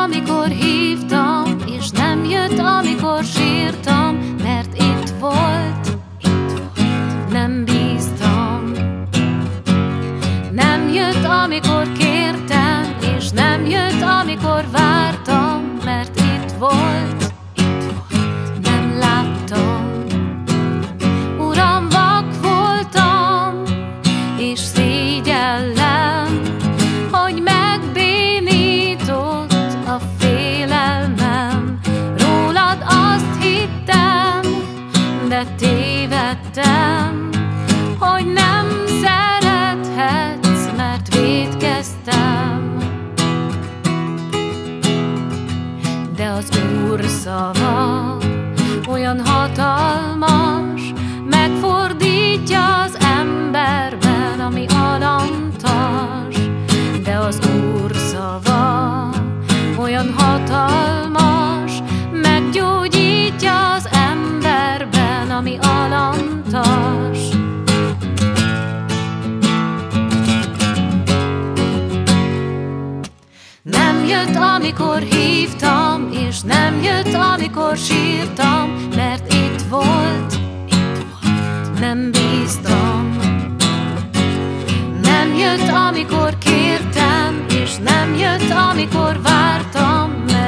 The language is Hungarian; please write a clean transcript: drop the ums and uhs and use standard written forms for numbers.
amikor hívtam, és nem jött, amikor sírtam, mert itt volt, nem bíztam. Nem jött, amikor kértem, és nem jött, amikor vártam, mert itt volt, nem láttam. Uram, vak voltam, és szégyellem, hogy megbénított a félelmem. Rólad azt hittem, de tévedtem, hogy nem szerethetsz, mert vétkeztem. De az Úr szava olyan hatalmas, megfordítja az emberben, ami alantas. De az Úr szava olyan hatalmas, meggyógyítja az emberben, ami alantas. Nem jött, amikor hívtam, és nem jött, amikor sírtam, mert itt volt, nem bíztam. Nem jött, amikor kértem, és nem jött, amikor vártam, mert